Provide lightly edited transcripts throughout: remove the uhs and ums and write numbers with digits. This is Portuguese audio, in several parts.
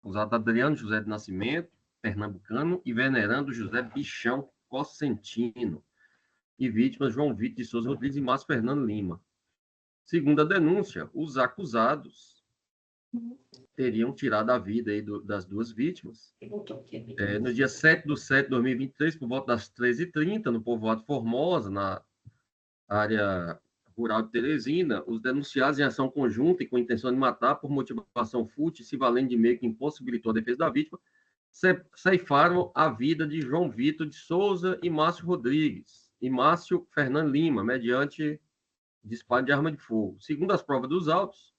Acusado Adriano José de Nascimento, pernambucano, e venerando José Bichão Cosentino. E vítimas João Vitor de Souza Rodrigues e Márcio Fernando Lima. Segundo a denúncia, os acusados teriam tirado a vida aí das duas vítimas. No dia 7/7/2023, por volta das 13h30, no povoado Formosa, na área rural de Teresina, os denunciados em ação conjunta e com intenção de matar por motivação fútil, se valendo de meio que impossibilitou a defesa da vítima, ceifaram a vida de João Vitor de Souza e Márcio Rodrigues e Márcio Fernando Lima, mediante disparo de arma de fogo. Segundo as provas dos autos,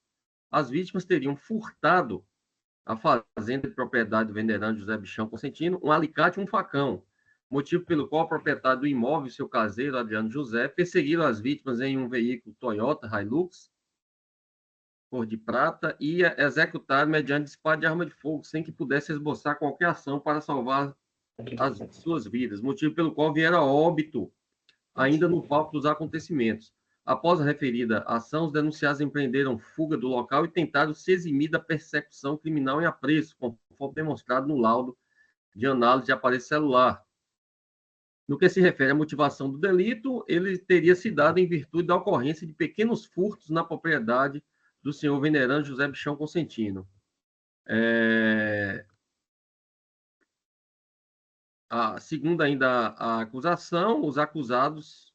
as vítimas teriam furtado a fazenda de propriedade do venerando José Bichão Consentino, um alicate e um facão, motivo pelo qual o proprietário do imóvel, seu caseiro, Adriano José, perseguiram as vítimas em um veículo Toyota Hilux, cor de prata, e executaram mediante disparo de arma de fogo, sem que pudesse esboçar qualquer ação para salvar as suas vidas, motivo pelo qual vieram a óbito ainda no palco dos acontecimentos. Após a referida ação, os denunciados empreenderam fuga do local e tentaram se eximir da persecução criminal em apreço, conforme demonstrado no laudo de análise de aparelho celular. No que se refere à motivação do delito, ele teria se dado em virtude da ocorrência de pequenos furtos na propriedade do senhor venerando José Bichão Consentino. Segundo ainda a acusação, os acusados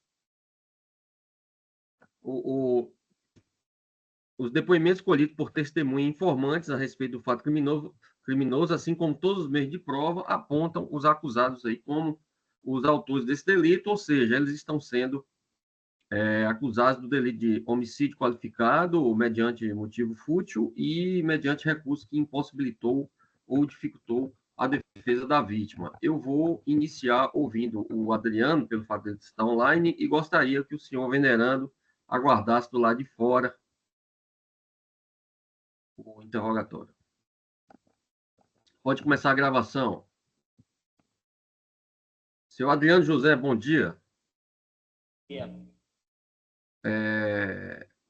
os depoimentos colhidos por testemunhas e informantes a respeito do fato criminoso, assim como todos os meios de prova, apontam os acusados aí como os autores desse delito, ou seja, eles estão sendo acusados do delito de homicídio qualificado, mediante motivo fútil e mediante recurso que impossibilitou ou dificultou a defesa da vítima. Eu vou iniciar ouvindo o Adriano, pelo fato de ele estar online, e gostaria que o senhor venerando aguardasse do lado de fora o interrogatório. Pode começar a gravação. Seu Adriano José, bom dia.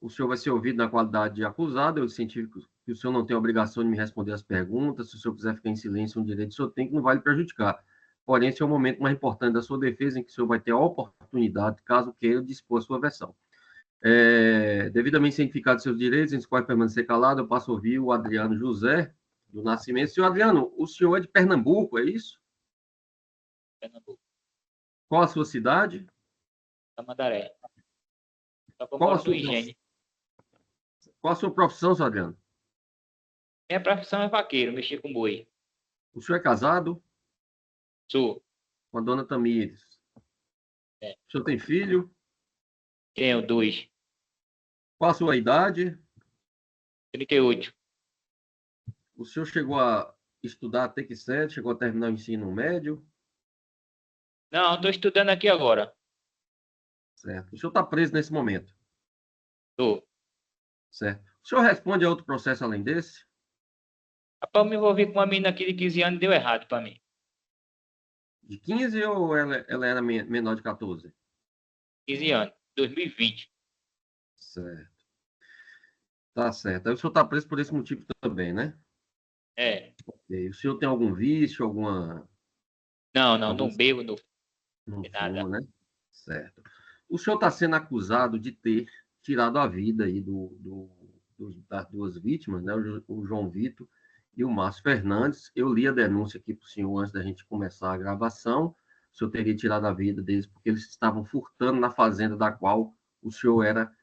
O senhor vai ser ouvido na qualidade de acusado. Eu senti que o senhor não tem obrigação de me responder as perguntas. Se o senhor quiser ficar em silêncio, um direito que o senhor tem, que não vai lhe prejudicar. Porém, esse é o momento mais importante da sua defesa, em que o senhor vai ter a oportunidade, caso queira, de expor a sua versão. Devidamente cientificados seus direitos, em pode permanecer calado, eu passo a ouvir o Adriano José, do Nascimento. Senhor Adriano, o senhor é de Pernambuco, é isso? Pernambuco. Qual a sua cidade? Tamandaré. Só que eu Qual a moro no sua, Higiene. qual a sua profissão, senhor Adriano? Minha profissão é vaqueiro, mexer com boi. O senhor é casado? Sou. Com a dona Tamires. É. O senhor tem filho? Tenho 2. Qual a sua idade? 38. O senhor chegou a estudar até que série? Chegou a terminar o ensino médio? Não, estou estudando aqui agora. Certo. O senhor está preso nesse momento? Tô. Certo. O senhor responde a outro processo além desse? Rapaz, eu me envolvi com uma menina aqui de 15 anos e deu errado para mim. De 15 ou ela era menor de 14? 15 anos. 2020. Certo. Tá certo. Aí o senhor está preso por esse motivo também, né? É. Ok. O senhor tem algum vício, alguma... Não bebo, Não nada. fuma, né? Certo. O senhor está sendo acusado de ter tirado a vida aí das duas vítimas, né? O João Vitor e o Márcio Fernandes. Eu li a denúncia aqui para o senhor antes da gente começar a gravação. O senhor teria tirado a vida deles porque eles estavam furtando na fazenda da qual o senhor era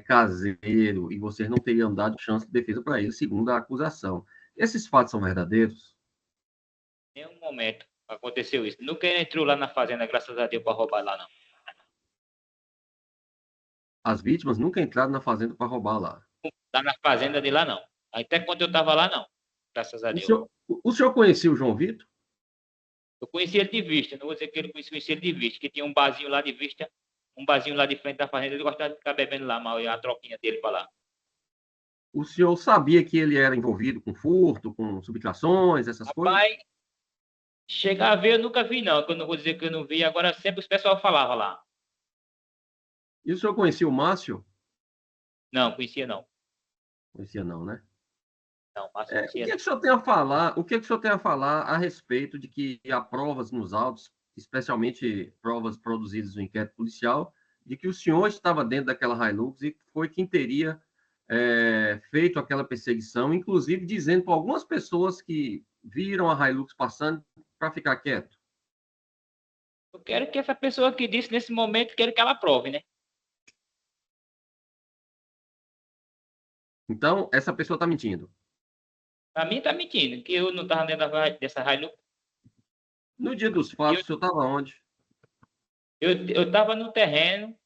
caseiro e vocês não teriam dado chance de defesa para eles, segundo a acusação. Esses fatos são verdadeiros? Em nenhum momento aconteceu isso. Nunca entrou lá na fazenda, graças a Deus, para roubar lá, não. As vítimas nunca entraram na fazenda para roubar lá. Lá na fazenda de lá, não. Até quando eu estava lá, não. Graças a Deus. O senhor conhecia o João Vitor? Eu conheci ele de vista. Não vou dizer que ele conhecia ele de vista, que tinha um barzinho lá de vista, um barzinho lá de frente da fazenda. Ele gostava de ficar bebendo lá, mal, e a troquinha dele para lá. O senhor sabia que ele era envolvido com furto, com subtrações, essas coisas? Rapaz, chegar a ver, eu nunca vi, não. Que eu não vou dizer que eu não vi, agora sempre os pessoal falava lá. E o senhor conhecia o Márcio? Não, conhecia não. Conhecia não, né? Não, Márcio O que é que o senhor tem a falar? O que é que o senhor tem a falar a respeito de que há provas nos autos, especialmente provas produzidas no inquérito policial, de que o senhor estava dentro daquela Hilux e foi quem teria feito aquela perseguição, inclusive dizendo para algumas pessoas que viram a Hilux passando para ficar quieto? Eu quero que essa pessoa que disse nesse momento, quero que ela prove, né? Então, essa pessoa está mentindo. Para mim tá mentindo, que eu não estava dentro dessa Hilux. No dia dos Eu fatos, o senhor estava onde? eu estava no terreno,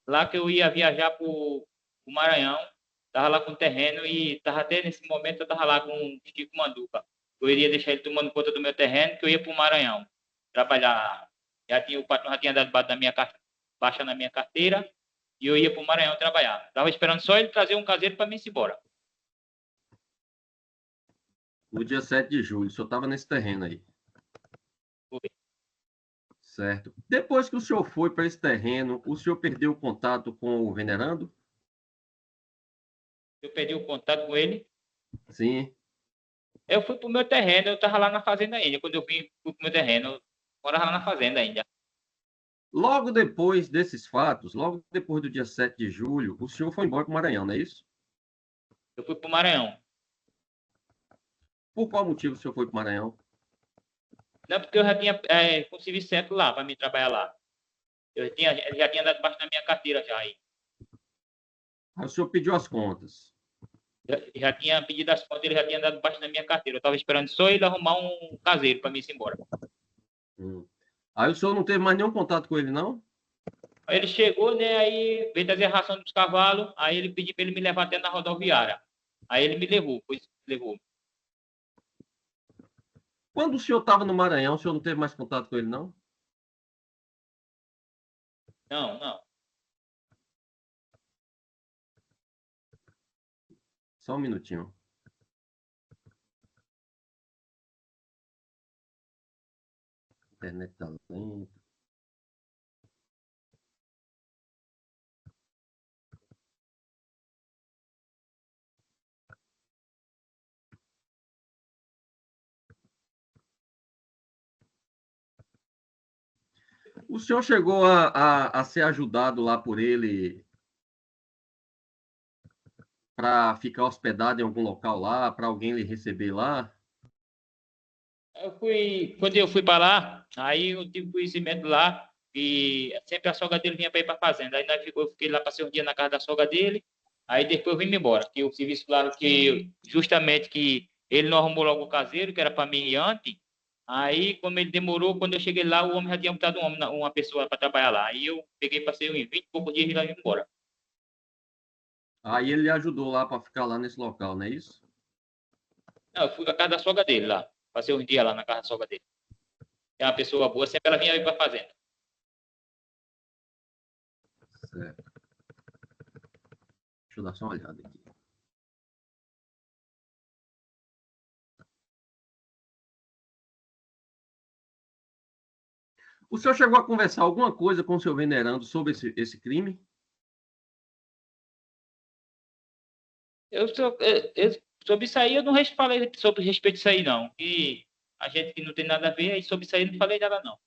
lá que eu ia viajar para o Maranhão. Estava lá com o terreno e estava até nesse momento eu estava lá com o Chico Manduca. Eu iria deixar ele tomando conta do meu terreno, que eu ia para o Maranhão trabalhar. O patrão já tinha dado baixa na minha carteira e eu ia para o Maranhão trabalhar. Estava esperando só ele trazer um caseiro para mim ir embora. No dia 7 de julho, o senhor estava nesse terreno aí. Foi. Certo. Depois que o senhor foi para esse terreno, o senhor perdeu o contato com o venerando? Eu perdi o contato com ele. Sim. Eu fui para o meu terreno, eu estava lá na fazenda ainda. Quando eu vim, fui para o meu terreno, eu morava lá na fazenda ainda. Logo depois desses fatos, logo depois do dia 7 de julho, o senhor foi embora para o Maranhão, não é isso? Eu fui para o Maranhão. Por qual motivo o senhor foi para o Maranhão? Não, porque eu já tinha conseguido certo lá, para me trabalhar lá. Ele já tinha dado baixo na minha carteira já. Aí. Aí o senhor pediu as contas. Já tinha pedido as contas, ele já tinha dado baixo na minha carteira. Eu estava esperando só ele arrumar um caseiro para me ir embora. Aí o senhor não teve mais nenhum contato com ele, não? Aí ele chegou, né? Aí veio trazer a ração dos cavalos. Aí ele pediu para ele me levar até na rodoviária. Aí ele me levou, pois levou. Quando o senhor estava no Maranhão, o senhor não teve mais contato com ele, não? Não, não. Só um minutinho. A internet está lenta. O senhor chegou a ser ajudado lá por ele para ficar hospedado em algum local lá, para alguém lhe receber lá? Quando eu fui para lá, aí eu tive conhecimento lá e sempre a sogra dele vinha para ir para a fazenda. Aí eu fiquei lá, passei um dia na casa da sogra dele, aí depois eu vim embora. Que o serviço, claro, que justamente que ele não arrumou logo o caseiro, que era para mim ir antes. Aí, como ele demorou, quando eu cheguei lá, o homem já tinha botado uma pessoa para trabalhar lá. Aí eu peguei, passei uns 20 e poucos dias e lá vim embora. Aí ele lhe ajudou lá para ficar lá nesse local, não é isso? Não, eu fui para casa da sogra dele lá. Passei uns dias lá na casa da sogra dele. É uma pessoa boa, sempre ela vinha ir para a fazenda. Certo. Deixa eu dar só uma olhada aqui. O senhor chegou a conversar alguma coisa com o seu venerando sobre esse crime? Sobre isso aí, eu não falei sobre respeito disso aí, não. E a gente que não tem nada a ver, aí sobre isso aí eu não falei nada, não.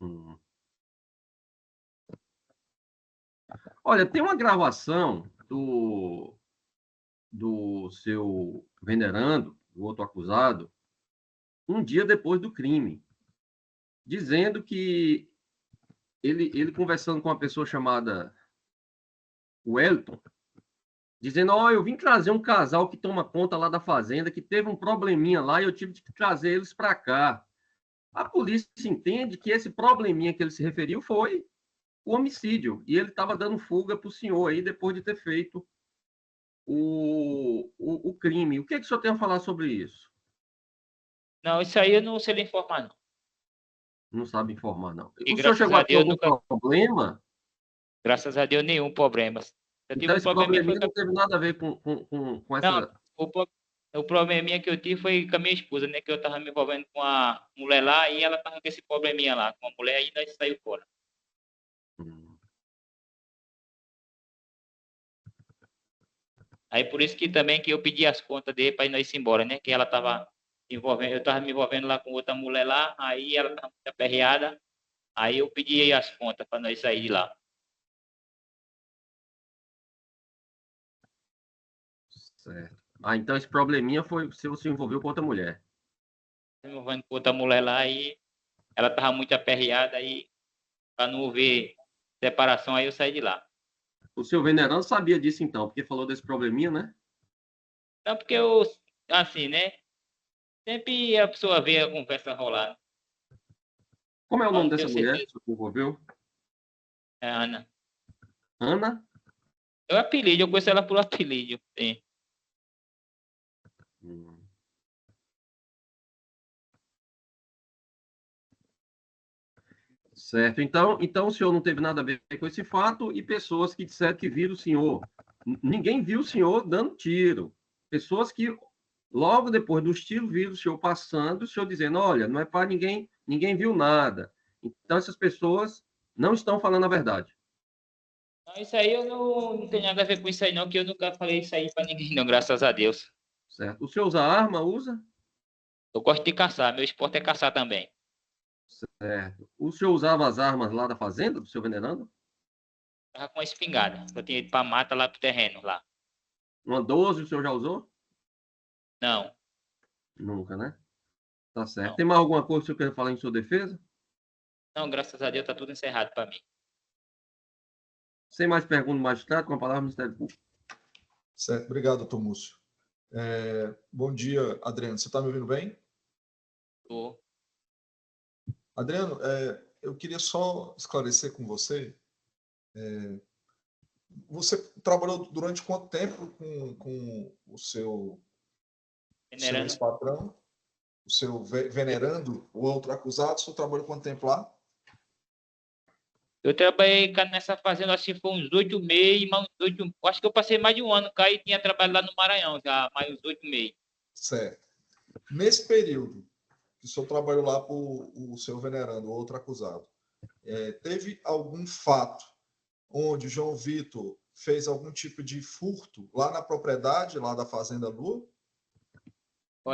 Hum. Olha, tem uma gravação do seu venerando, o outro acusado, um dia depois do crime, dizendo que ele conversando com uma pessoa chamada Wellington, dizendo: Ó, eu vim trazer um casal que toma conta lá da fazenda, que teve um probleminha lá e eu tive que trazer eles para cá. A polícia entende que esse probleminha que ele se referiu foi o homicídio, e ele estava dando fuga para o senhor aí depois de ter feito o crime. O que, é que o senhor tem a falar sobre isso? Não, isso aí eu não sei lhe informar, não. Não sabe informar, não. E O senhor graças chegou a a ter Deus, algum nunca, problema? graças a Deus, nenhum problema. Eu tive Então, um esse probleminha, foi probleminha com não teve nada a ver com não, essa. o probleminha que eu tive foi com a minha esposa, né? Que eu tava me envolvendo com a mulher lá e ela tava com esse probleminha lá, com a mulher e nós saiu fora. Hum. Aí por isso que também que eu pedi as contas dele para nós ir embora, né? Que ela tava envolvendo, eu tava me envolvendo lá com outra mulher lá, aí ela tava muito aperreada, aí eu pedi as contas para nós sair de lá. Certo. Ah, então esse probleminha foi se você envolveu com outra mulher. Me envolvendo com outra mulher lá, aí ela tava muito aperreada, aí para não haver separação, aí eu saí de lá. O seu venerando sabia disso então, porque falou desse probleminha, né? Não, porque eu, assim, né? Sempre a pessoa vê a conversa rolar. Como é o Mas nome não dessa tenho mulher que certeza. você se envolveu? É a Ana. Ana? É o apelido, eu conheço ela por apelido. Sim. Hum. Certo. Então o senhor não teve nada a ver com esse fato e pessoas que disseram que viram o senhor. Ninguém viu o senhor dando tiro. Pessoas que logo depois dos tiros viram o senhor passando, o senhor dizendo, olha, não é para ninguém, ninguém viu nada. Então essas pessoas não estão falando a verdade. Não, isso aí eu não tenho nada a ver com isso aí, não, que eu nunca falei isso aí pra ninguém, não, graças a Deus. Certo. O senhor usa arma? Usa? Eu gosto de caçar, meu esporte é caçar também. Certo. O senhor usava as armas lá da fazenda, do seu venerando? Tava com a espingarda. Eu tinha ido pra mata lá pro terreno lá. Uma 12 o senhor já usou? Não, Nunca, né? Tá certo. não. Tem mais alguma coisa que o senhor quer falar em sua defesa? Não, graças a Deus tá tudo encerrado pra mim. Sem mais perguntas, magistrado, com a palavra, Ministério Público. Certo, obrigado, doutor Múcio. Bom dia, Adriano. Você está me ouvindo bem? Tô. Adriano, eu queria só esclarecer com você. Você trabalhou durante quanto tempo com o seu Venerando. ex-patrão, o seu venerando, o outro acusado? Você trabalhou quanto tempo lá? Eu trabalhei nessa fazenda, acho que foi uns 8 meses, mais uns 8, acho que eu passei mais de um ano cá e tinha trabalhado lá no Maranhão já, mais uns 8 meses. Certo. Nesse período que o senhor trabalhou lá por o seu venerando, o outro acusado, teve algum fato onde o João Vitor fez algum tipo de furto lá na propriedade, lá da Fazenda Lua?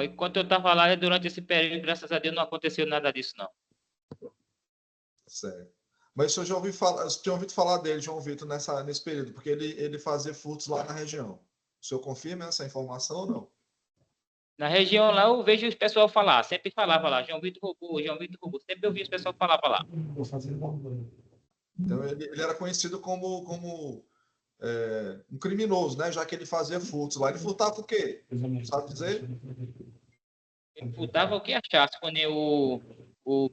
Enquanto eu estava lá, durante esse período, graças a Deus, não aconteceu nada disso, não. Certo. Mas o senhor já tinha ouvido falar dele, João Vitor, nesse período, porque ele fazia furtos lá na região. O senhor confirma essa informação ou não? Na região lá, eu vejo os pessoal falar, sempre falava lá, João Vitor roubou, João Vitor roubou. Sempre eu vi os pessoal falar lá. Então, ele era conhecido como um criminoso, né? Já que ele fazia furtos lá. Ele furtava o quê? Sabe dizer? Ele furtava o que achasse, quando o,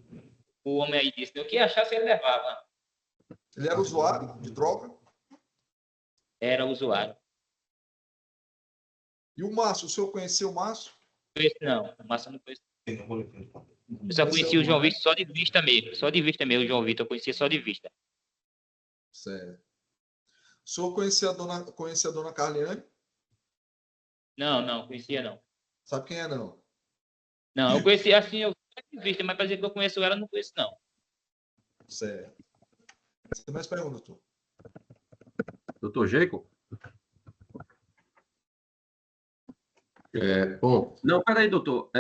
o homem aí disse, o que achasse ele levava. Ele era usuário de droga? Era usuário. E o Márcio? O senhor conhecia o Márcio? Não, mas eu não conheço. Eu só conhecia o João Vitor só de vista mesmo. Só de vista mesmo, o João Vitor eu conhecia só de vista. Certo. O senhor conhecia a dona Carliane? Não, conhecia não. Sabe quem é, não? Não, eu conhecia assim, eu só de vista, mas para dizer que eu conheço ela, não conheço não. Certo. Você tem mais perguntas, doutor? Doutor Jacob? Bom, Não, peraí, doutor.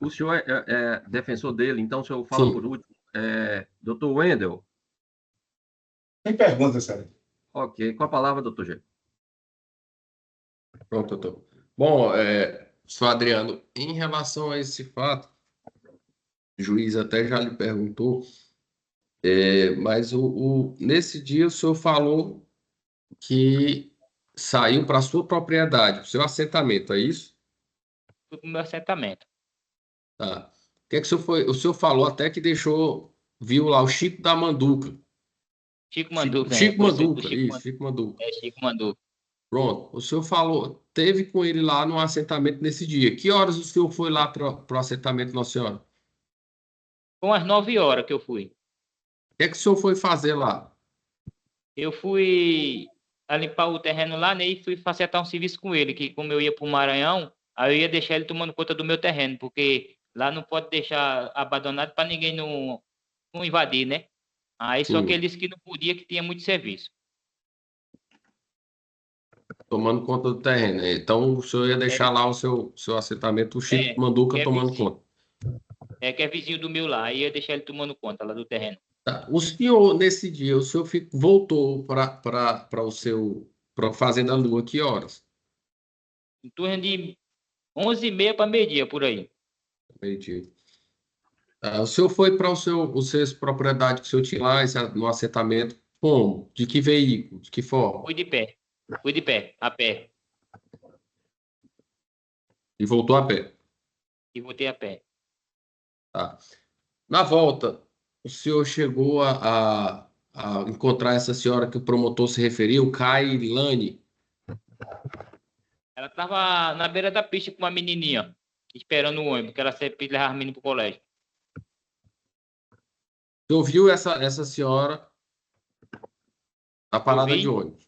O senhor é defensor dele, então o senhor fala sim. por último. Doutor Wendel. Tem pergunta, sério. Ok. Com a palavra, doutor Jacob. Pronto, doutor. Bom, senhor Adriano, em relação a esse fato, o juiz até já lhe perguntou, mas nesse dia o senhor falou que saiu para a sua propriedade, para o seu assentamento, é isso? Fui pro meu assentamento. Tá. O que é que o senhor foi? O senhor falou até que viu lá o Chico da Manduca. Chico Manduca, Chico Manduca, Chico isso, Manduca. Chico Manduca. Chico Manduca. Pronto, o senhor falou, teve com ele lá no assentamento nesse dia. Que horas o senhor foi lá para o assentamento, Nossa Senhora? Foi umas 9 horas que eu fui. O que é que o senhor foi fazer lá? Eu fui a limpar o terreno lá, né, e fui acertar um serviço com ele, que como eu ia para o Maranhão, aí eu ia deixar ele tomando conta do meu terreno, porque lá não pode deixar abandonado para ninguém não invadir, né? Aí só que Sim. ele disse que não podia, que tinha muito serviço. Tomando conta do terreno. Então, o senhor ia deixar lá o seu assentamento, o Chico Manduca que é tomando vizinho. conta. Que é vizinho do meu lá. Aí ia deixar ele tomando conta lá do terreno. Tá. O senhor, nesse dia, o senhor voltou para o seu para a Fazenda Lua, que horas? Em torno de 11h30 para meio-dia, por aí. Meio-dia. O senhor foi para os seus propriedades que o senhor tinha lá no assentamento, como? De que veículo? De que forma? Fui de pé. Fui de pé, a pé. E voltou a pé. E voltei a pé. Tá. Na volta, o senhor chegou a encontrar essa senhora que o promotor se referiu, Kailane. Ela estava na beira da pista com uma menininha, esperando o ônibus, que ela sempre levava as meninas para o colégio. O senhor viu essa senhora na parada de ônibus?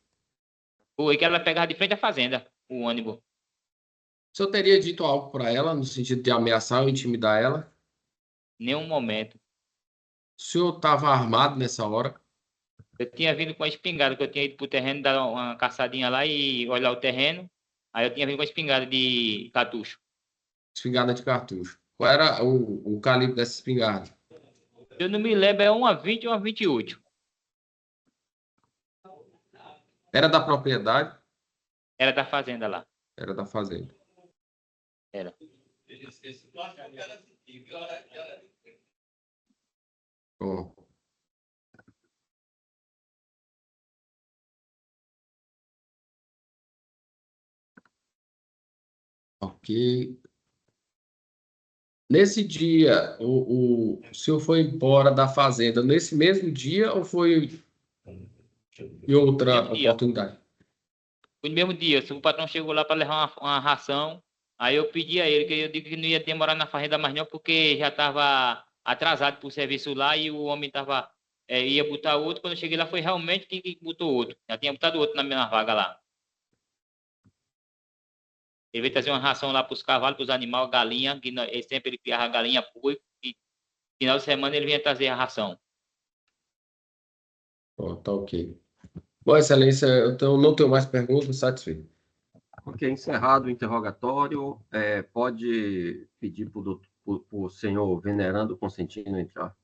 Foi que ela pegava de frente à fazenda, o ônibus. O senhor teria dito algo para ela, no sentido de ameaçar ou intimidar ela? Nenhum momento. O senhor estava armado nessa hora? Eu tinha vindo com a espingarda, que eu tinha ido pro terreno, dar uma caçadinha lá e olhar o terreno. Aí eu tinha vindo com a espingarda de cartucho. Espingarda de cartucho. Qual era o calibre dessa espingarda? Eu não me lembro, é uma 20 ou uma 28. Era da propriedade? Era da fazenda lá. Era da fazenda. Era. Bom. Ok. Nesse dia, o senhor foi embora da fazenda nesse mesmo dia ou foi em outra Mesmo dia. oportunidade? Foi no mesmo dia. O patrão chegou lá para levar uma ração. Aí eu pedi a ele, que eu digo que não ia demorar na fazenda mais não, porque já estava atrasado para o serviço lá e o homem ia botar outro. Quando eu cheguei lá, foi realmente que botou outro. Já tinha botado outro na minha vaga lá. Ele veio trazer uma ração lá para os cavalos, para os animais, galinha, que sempre ele criava galinha, boi, e final de semana ele vinha trazer a ração. Oh, tá ok. Bom, Excelência, eu não tenho mais perguntas, satisfeito. Ok, encerrado o interrogatório, pode pedir para o senhor Venerando Consentino entrar.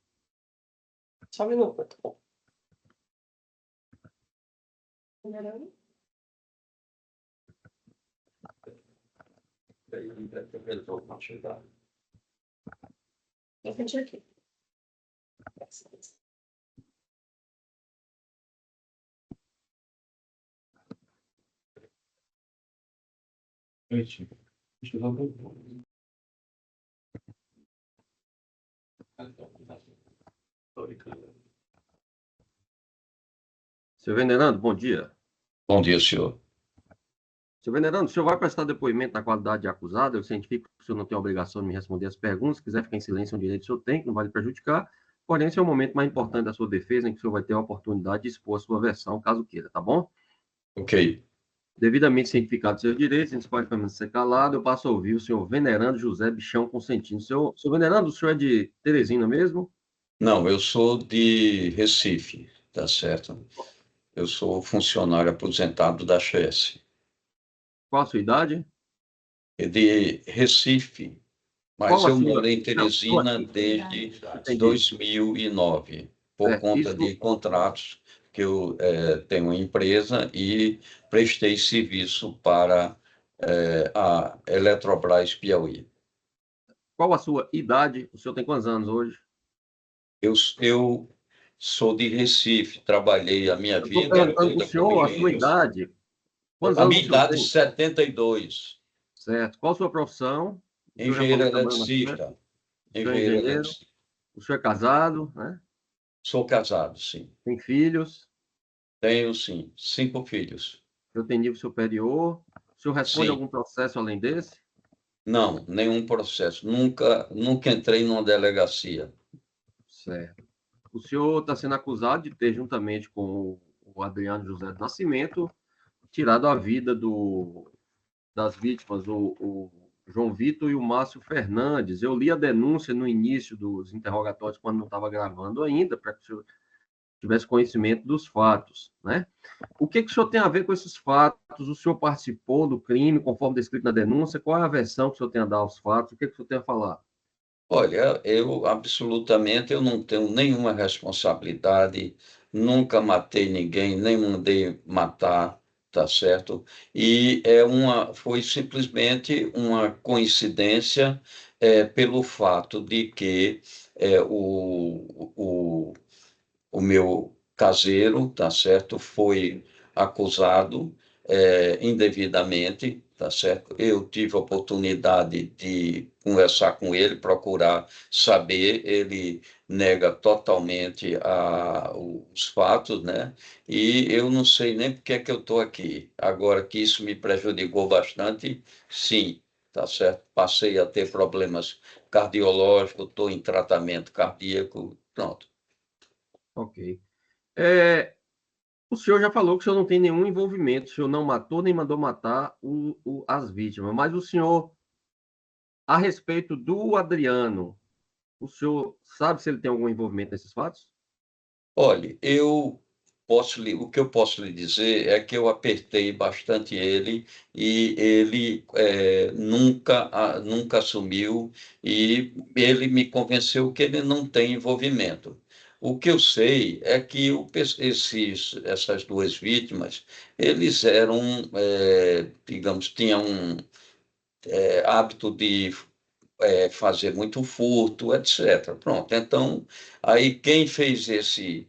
Só um minuto, tá bom. Venerando? Eu senti aqui. Senhor Venerando, bom dia. Bom dia, senhor. Senhor Venerando, o senhor vai prestar depoimento na qualidade de acusado. Eu cientifico que o senhor não tem a obrigação de me responder as perguntas. Se quiser ficar em silêncio, é um direito que o senhor tem, que não vai lhe prejudicar. Porém, esse é o momento mais importante da sua defesa, em que o senhor vai ter a oportunidade de expor a sua versão, caso queira, tá bom? Ok. Devidamente cientificados seus direitos, a gente pode permanecer calado. Eu passo a ouvir o senhor Venerando José Bichão Consentino. Senhor Venerando, o senhor é de Teresina mesmo? Não, eu sou de Recife, tá certo? Eu sou funcionário aposentado da Chess. Qual a sua idade? É de Recife, mas Qual a eu sua... moro em Teresina Não, desde entendi. 2009, por conta Isso, de contratos que eu tenho uma empresa e prestei serviço para a Eletrobras Piauí. qual a sua idade? O senhor tem quantos anos hoje? Eu sou de Recife, trabalhei a minha Eu estou vida perguntando para toda o senhor a como sua engenheiro. idade. Quantos A anos minha o senhor idade é tem? 72. Certo. Qual a sua profissão? O senhor já Engenheiro falou que trabalha na Chess. eletricista. O senhor é Engenheiro engenheiro. eletricista. O senhor é casado, né? Sou casado, sim. Tem filhos. Tenho, sim, 5 filhos. O senhor tem nível superior. O senhor responde a Sim. algum processo além desse? Não, nenhum processo. Nunca entrei numa delegacia. Certo. O senhor está sendo acusado de ter, juntamente com o Adriano José do Nascimento, tirado a vida das vítimas, o João Vitor e o Márcio Fernandes. Eu li a denúncia no início dos interrogatórios, quando não estava gravando ainda, para que o senhor tivesse conhecimento dos fatos, né? O que o senhor tem a ver com esses fatos? O senhor participou do crime, conforme descrito na denúncia? Qual é a versão que o senhor tem a dar aos fatos? O que o senhor tem a falar? Olha, eu não tenho nenhuma responsabilidade, nunca matei ninguém, nem mandei matar, tá certo? E foi simplesmente uma coincidência, pelo fato de que o meu caseiro, tá certo, foi acusado indevidamente, tá certo? Eu tive a oportunidade de conversar com ele, procurar saber, ele nega totalmente os fatos, né? E eu não sei nem por que é que eu estou aqui. Agora que isso me prejudicou bastante, sim, tá certo? Passei a ter problemas cardiológicos, estou em tratamento cardíaco, pronto. Ok. O senhor já falou que o senhor não tem nenhum envolvimento, o senhor não matou nem mandou matar as vítimas, mas o senhor, a respeito do Adriano, o senhor sabe se ele tem algum envolvimento nesses fatos? Olhe, o que eu posso lhe dizer é que eu apertei bastante ele e ele nunca assumiu e ele me convenceu que ele não tem envolvimento. O que eu sei é que essas duas vítimas, eles eram, digamos, tinham um hábito de fazer muito furto, etc. Pronto. Então, aí quem fez esse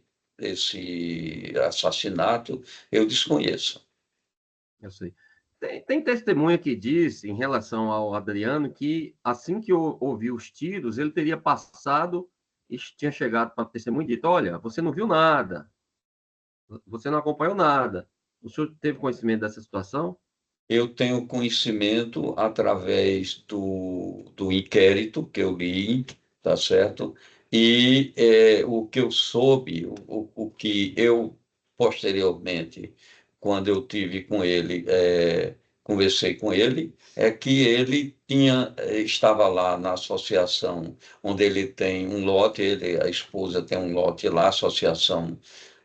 assassinato, eu desconheço. Eu sei. Tem testemunha que diz, em relação ao Adriano, que assim que ouviu os tiros, ele teria passado e tinha chegado para a testemunha e dito: Olha, você não viu nada, você não acompanhou nada. O senhor teve conhecimento dessa situação? Eu tenho conhecimento através do inquérito que eu li, tá certo? E o que eu soube, o que eu, posteriormente, quando eu tive com ele, conversei com ele, é que ele estava lá na associação onde ele tem um lote, a esposa tem um lote lá, associação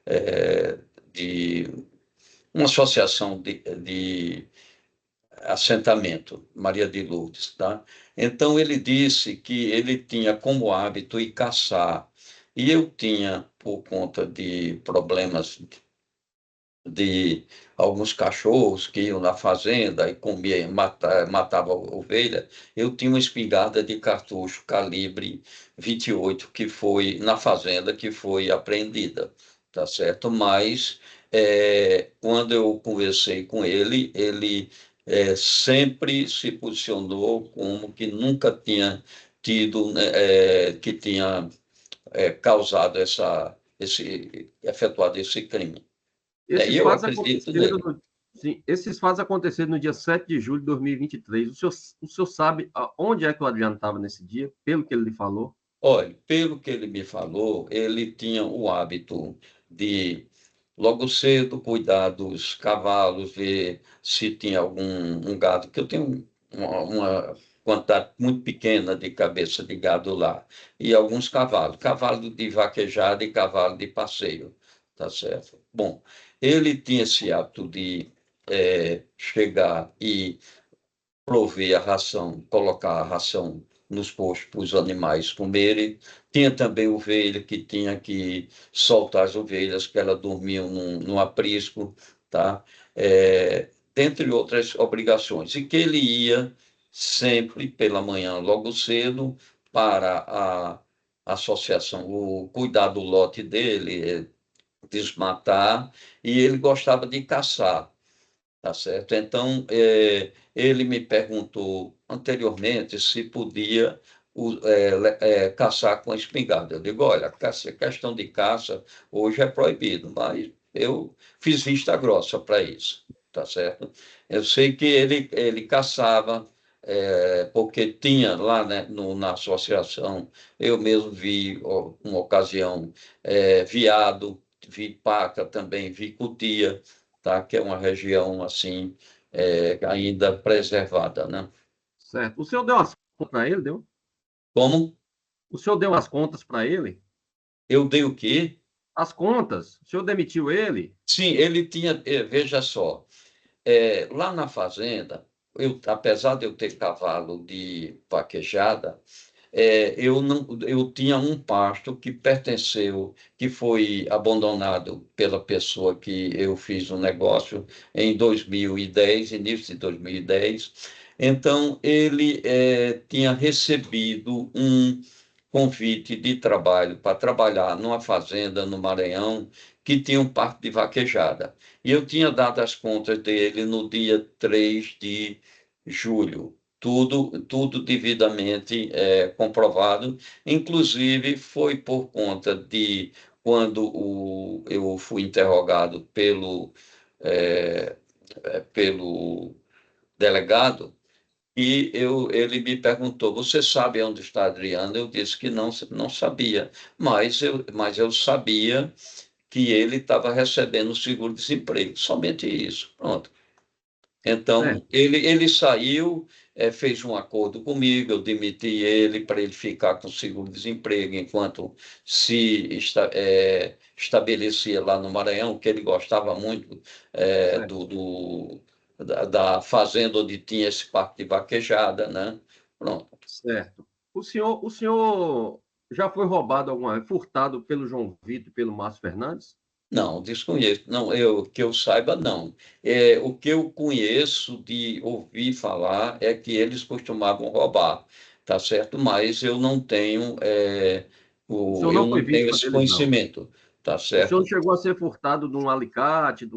eh, de uma associação de assentamento, Maria de Lourdes, tá? Então ele disse que ele tinha como hábito ir caçar, e eu tinha, por conta de problemas de alguns cachorros que iam na fazenda e matavam ovelha, eu tinha uma espingarda de cartucho calibre 28 que foi na fazenda, que foi apreendida, tá certo? Mas quando eu conversei com ele, ele sempre se posicionou como que nunca tinha tido, né, que tinha causado efetuado esse crime. E Esses eu fatos acredito aconteceram nele. sim, esses fatos aconteceram no dia 7 de julho de 2023. O senhor sabe onde é que o Adriano estava nesse dia, pelo que ele lhe falou? Olha, pelo que ele me falou, ele tinha o hábito de, logo cedo, cuidar dos cavalos, ver se tinha algum gado, que eu tenho uma quantidade muito pequena de cabeça de gado lá, e alguns cavalos, cavalo de vaquejada e cavalo de passeio, tá certo? Bom, ele tinha esse hábito de chegar e prover a ração, colocar a ração nos postos para os animais comerem. Tinha também ovelha que tinha que soltar as ovelhas, que elas dormiam num aprisco, tá? Dentre outras obrigações. E que ele ia sempre pela manhã, logo cedo, para a associação, cuidar do lote dele, desmatar, e ele gostava de caçar. Tá certo? Então, ele me perguntou anteriormente se podia caçar com a espingarda. Eu digo, olha, questão de caça hoje é proibido, mas eu fiz vista grossa para isso, tá certo? Eu sei que ele caçava, porque tinha lá, né, na associação, eu mesmo vi, uma ocasião, veado, vi paca também, vi cutia, tá? Que é uma região assim ainda preservada, né? Certo. O senhor deu as contas para ele, deu? Como O senhor deu as contas para ele? eu dei o quê? as contas, o senhor demitiu ele? Sim, ele tinha, veja só, lá na fazenda, apesar de eu ter cavalo de vaquejada, eu não, eu tinha um pasto que pertenceu, que foi abandonado pela pessoa que eu fiz o negócio em 2010, início de 2010. Então, ele tinha recebido um convite de trabalho para trabalhar numa fazenda no Maranhão que tinha um parque de vaquejada. E eu tinha dado as contas dele no dia 3 de julho. Tudo devidamente comprovado. Inclusive, foi por conta de quando eu fui interrogado pelo delegado, e ele me perguntou: você sabe onde está Adriano? Eu disse que não sabia, mas eu sabia que ele estava recebendo o seguro-desemprego, somente isso, pronto. Então, Certo. ele saiu, fez um acordo comigo, eu demiti ele para ele ficar com seguro-desemprego enquanto estabelecia lá no Maranhão, que ele gostava muito Certo. da fazenda onde tinha esse parque de vaquejada, né? Pronto. Certo. O senhor já foi roubado alguma vez, furtado pelo João Vitor e pelo Márcio Fernandes? Não, desconheço. Não, que eu saiba, não. O que eu conheço de ouvir falar é que eles costumavam roubar, tá certo? Mas eu não tenho, O senhor eu não foi não tenho vítima esse deles, não. conhecimento, tá O senhor não certo? chegou a ser furtado de um alicate,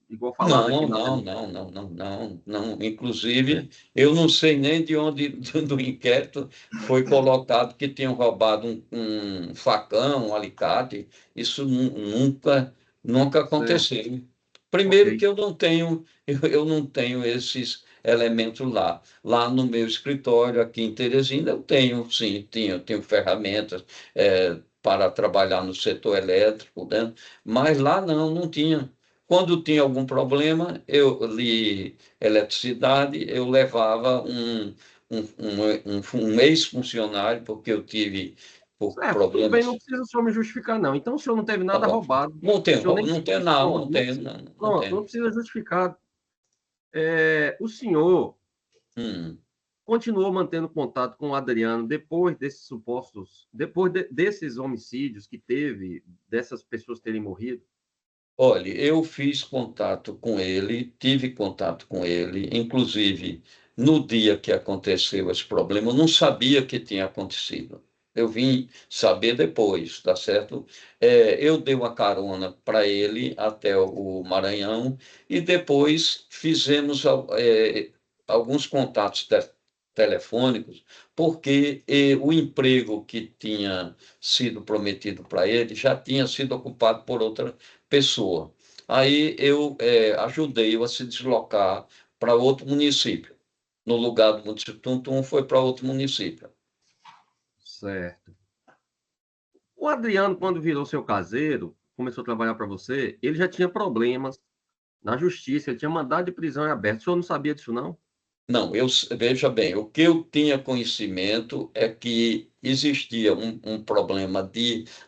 igual falaram aqui Não, na não, denúncia? não, não, não, não, não. Inclusive, Certo. eu não sei nem de onde do inquérito foi colocado que tinham roubado um facão, um alicate. Isso nunca Certo. aconteceu. Primeiro Ok. que eu não tenho esses elementos lá. Lá no meu escritório, aqui em Teresina, eu tenho, sim, tenho ferramentas para trabalhar no setor elétrico, né? Mas lá não tinha. Quando tinha algum problema, eu li eletricidade, eu levava um ex-funcionário, porque eu tive por Certo, tudo bem, não problemas. precisa o senhor me justificar, não. Então, o senhor não teve Tá nada bom. roubado. Não O tem, senhor nem. não tem, não, Pronto, não não tem, precisa, não pronto, não tem. precisa justificar. O senhor Hum. continuou mantendo contato com o Adriano depois desses supostos, depois desses homicídios que teve, dessas pessoas terem morrido? Olha, eu fiz contato com ele, tive contato com ele, inclusive no dia que aconteceu esse problema, eu não sabia que tinha acontecido. Eu vim saber depois, tá certo? Eu dei uma carona para ele até o Maranhão e depois fizemos alguns contatos telefônicos, porque o emprego que tinha sido prometido para ele já tinha sido ocupado por outra pessoa. Aí eu ajudei-o a se deslocar para outro município. No lugar do município Tuntum, foi para outro município. Certo. O Adriano, quando virou seu caseiro, começou a trabalhar para você, ele já tinha problemas na justiça, ele tinha mandado de prisão em aberto. O senhor não sabia disso, não? Não, veja bem, o que eu tinha conhecimento é que existia um problema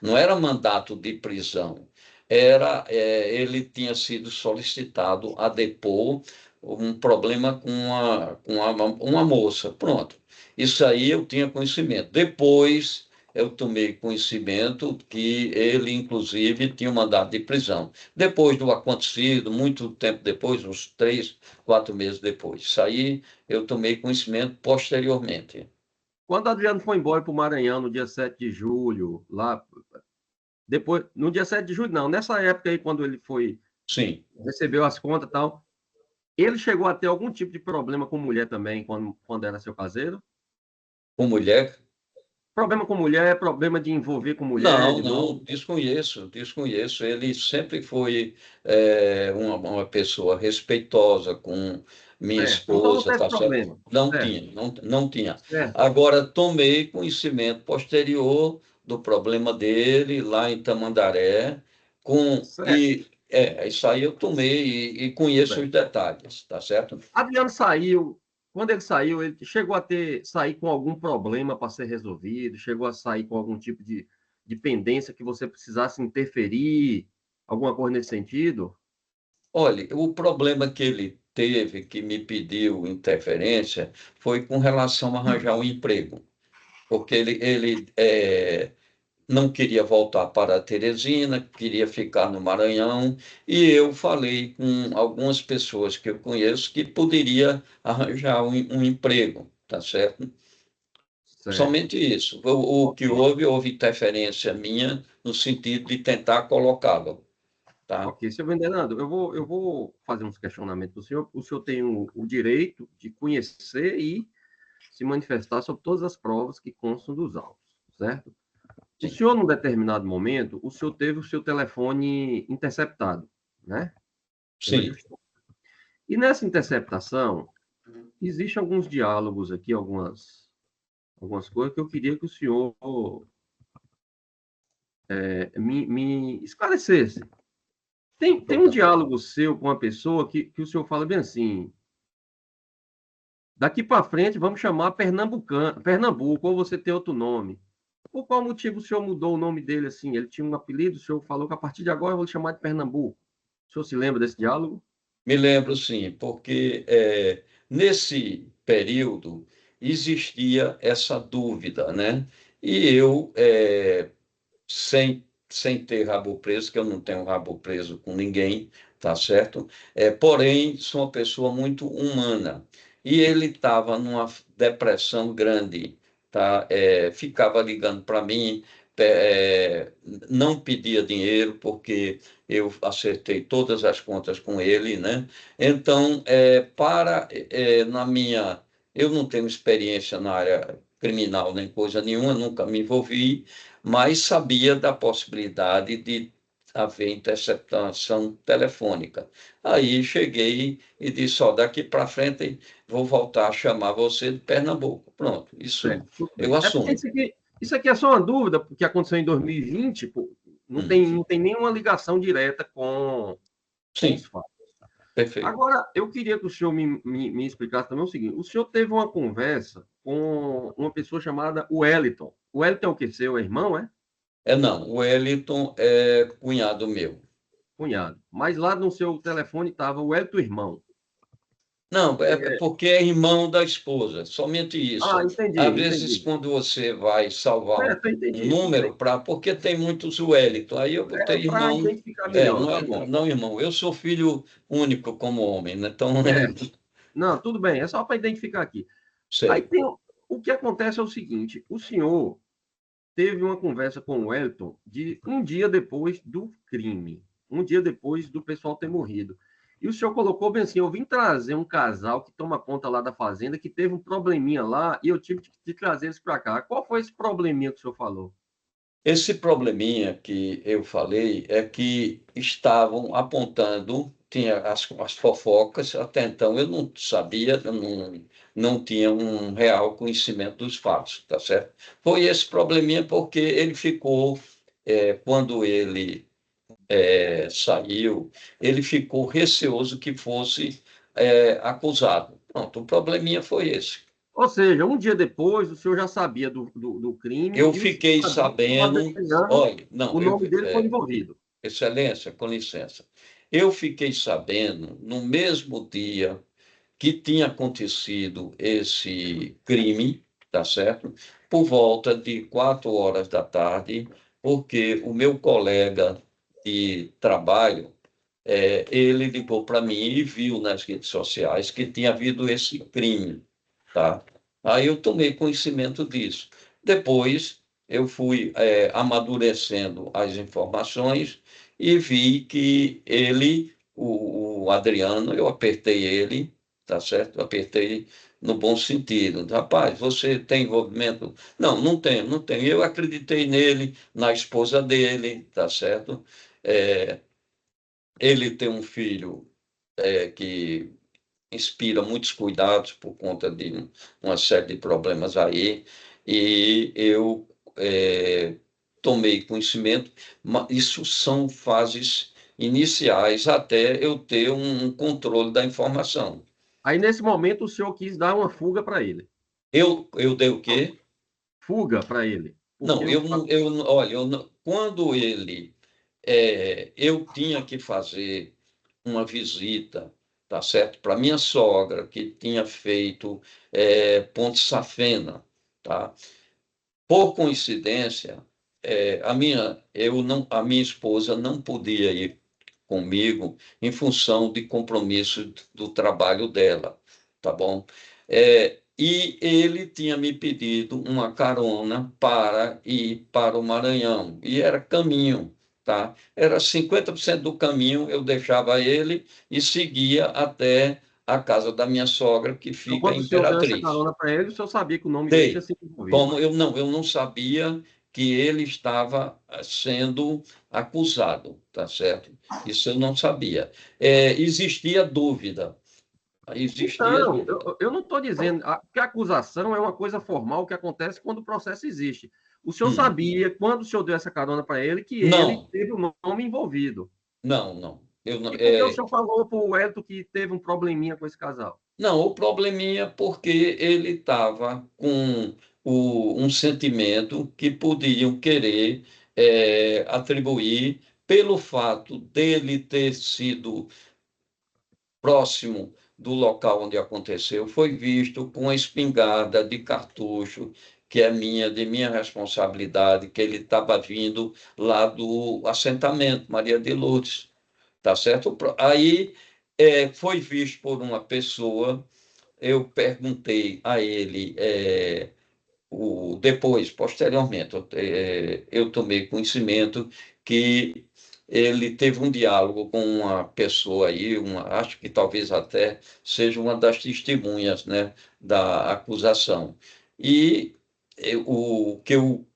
não era mandato de prisão, ele tinha sido solicitado a depor um problema com uma moça, pronto. Isso aí eu tinha conhecimento. Depois eu tomei conhecimento que ele, inclusive, tinha um mandado de prisão. Depois do acontecido, muito tempo depois, uns 3, 4 meses depois. Isso aí eu tomei conhecimento posteriormente. Quando o Adriano foi embora para o Maranhão, no dia 7 de julho, lá, depois, no dia 7 de julho, não, nessa época aí, quando ele foi, Sim, recebeu as contas e tal, ele chegou a ter algum tipo de problema com mulher também, quando era seu caseiro? com mulher? Problema com mulher, problema de envolver com mulher Não, de não, novo? desconheço. Ele sempre foi uma pessoa respeitosa com minha Certo. Então não esposa, teve tá certo? problema. Não Certo, tinha, não tinha. certo, Agora, tomei conhecimento posterior do problema dele lá em Tamandaré, certo. isso aí eu tomei e Tudo conheço bem. os detalhes, tá certo? Adriano saiu, quando ele saiu, ele chegou a sair com algum problema para ser resolvido, chegou a sair com algum tipo de pendência que você precisasse interferir, alguma coisa nesse sentido? Olha, o problema que ele teve, que me pediu interferência, foi com relação a arranjar um emprego, porque ele não queria voltar para Teresina, queria ficar no Maranhão, e eu falei com algumas pessoas que eu conheço que poderia arranjar um emprego, tá certo? Certo. Somente isso. O que Ok. houve interferência minha no sentido de tentar colocá-lo, tá? Ok, senhor Venerando, eu vou fazer uns questionamentos para o senhor. O senhor tem o direito de conhecer e se manifestar sobre todas as provas que constam dos autos, certo? O Sim. senhor, num determinado momento, o senhor teve o seu telefone interceptado, né? Pela Sim. justiça. E nessa interceptação, existem alguns diálogos aqui, algumas coisas que eu queria que o senhor me esclarecesse. Tem um diálogo seu com uma pessoa que o senhor fala bem assim: daqui para frente vamos chamar Pernambuco, ou você tem outro nome. Por qual motivo o senhor mudou o nome dele assim? Ele tinha um apelido, o senhor falou que a partir de agora eu vou chamar de Pernambuco. O senhor se lembra desse diálogo? Me lembro, sim, porque nesse período existia essa dúvida, né? E eu, sem ter rabo preso, que eu não tenho rabo preso com ninguém, tá certo? Porém, sou uma pessoa muito humana. E ele estava numa depressão grande, tá? Ficava ligando para mim, é, não pedia dinheiro, porque eu acertei todas as contas com ele, né? Então, na minha. Eu não tenho experiência na área criminal nem coisa nenhuma, nunca me envolvi, mas sabia da possibilidade de haver interceptação telefônica. Aí cheguei e disse: ó, daqui para frente vou voltar a chamar você de Pernambuco. Pronto, isso Certo, tudo eu bem. É porque assumo. isso aqui é só uma dúvida, porque aconteceu em 2020, pô, Hum, não tem nenhuma ligação direta com os sim, fatos. perfeito. Agora, eu queria que o senhor me explicasse também o seguinte: o senhor teve uma conversa com uma pessoa chamada Wellington. O Wellington é o quê? Seu irmão, é? Não, o Wellington é cunhado meu. Cunhado. Mas lá no seu telefone estava o Wellington irmão. Não, é porque é irmão da esposa, somente Ah, isso. Às entendi, vezes, entendi. quando você vai salvar Certo, eu um entendi, tudo bem. número, porque tem muitos Wellington, aí eu É botei para irmão, identificar melhor, não tá é, bom. não irmão, eu sou filho único como homem, né? Então, É, não, tudo bem, é só para identificar aqui. Aí sei. tem o que acontece é o seguinte: o senhor teve uma conversa com o Wellington de um dia depois do crime, um dia depois do pessoal ter morrido. E o senhor colocou bem assim: eu vim trazer um casal que toma conta lá da fazenda, que teve um probleminha lá, e eu tive de trazer eles para cá. Qual foi esse probleminha que o senhor falou? Esse probleminha que eu falei é que estavam apontando, tinha as fofocas, até então eu não sabia, eu não tinha um real conhecimento dos fatos, tá certo? Foi esse probleminha porque ele ficou, quando ele saiu, ele ficou receoso que fosse acusado. Pronto, o probleminha foi esse. Ou seja, um dia depois, o senhor já sabia do crime Eu e o senhor fiquei sabia que o sabendo, Adriano, olha, não, o nome dele foi envolvido. Excelência, com licença. Eu fiquei sabendo no mesmo dia que tinha acontecido esse crime, tá certo? Por volta de 4 horas da tarde, porque o meu colega de trabalho, ele ligou para mim e viu nas redes sociais que tinha havido esse crime, tá? Aí eu tomei conhecimento disso. Depois eu fui amadurecendo as informações e vi que o Adriano, eu apertei ele, tá certo? Eu apertei no bom sentido. Rapaz, você tem envolvimento? Não, não tenho, não tenho. Eu acreditei nele, na esposa dele, tá certo? É, ele tem um filho que inspira muitos cuidados por conta de uma série de problemas aí, e eu tomei conhecimento, mas isso são fases iniciais até eu ter um controle da informação. Aí, nesse momento, o senhor quis dar uma fuga para ele. Eu dei o quê? Fuga para ele. Não, Porque olha, quando ele, eu tinha que fazer uma visita, tá certo? Para minha sogra, que tinha feito Ponte Safena, tá? Por coincidência, a minha esposa não podia ir comigo em função de compromisso do trabalho dela, tá bom? E ele tinha me pedido uma carona para ir para o Maranhão, e era caminho, tá? Era 50% do caminho, eu deixava ele e seguia até a casa da minha sogra, que então, fica quando em o senhor deu essa Imperatriz. carona para ele, o senhor sabia que o nome dele tinha Dei. sido envolvido. Como eu não sabia que ele estava sendo acusado, tá certo? Isso eu não sabia. Existia dúvida. Existia Não, dúvida. eu não estou dizendo que a acusação é uma coisa formal que acontece quando o processo existe. O senhor sabia, quando o senhor deu essa carona para ele, que ele Não, teve o nome envolvido. não. Eu não, E por que o senhor falou para o Hélito que teve um probleminha com esse casal? não, o probleminha é porque ele estava com um sentimento que podiam querer atribuir pelo fato dele ter sido próximo do local onde aconteceu, foi visto com a espingarda de cartucho, que é de minha responsabilidade, que ele estava vindo lá do assentamento Maria de Lourdes, tá certo? Aí foi visto por uma pessoa, eu perguntei a ele, depois, posteriormente, eu tomei conhecimento que ele teve um diálogo com uma pessoa aí, acho que talvez até seja uma das testemunhas, né, da acusação. E o que eu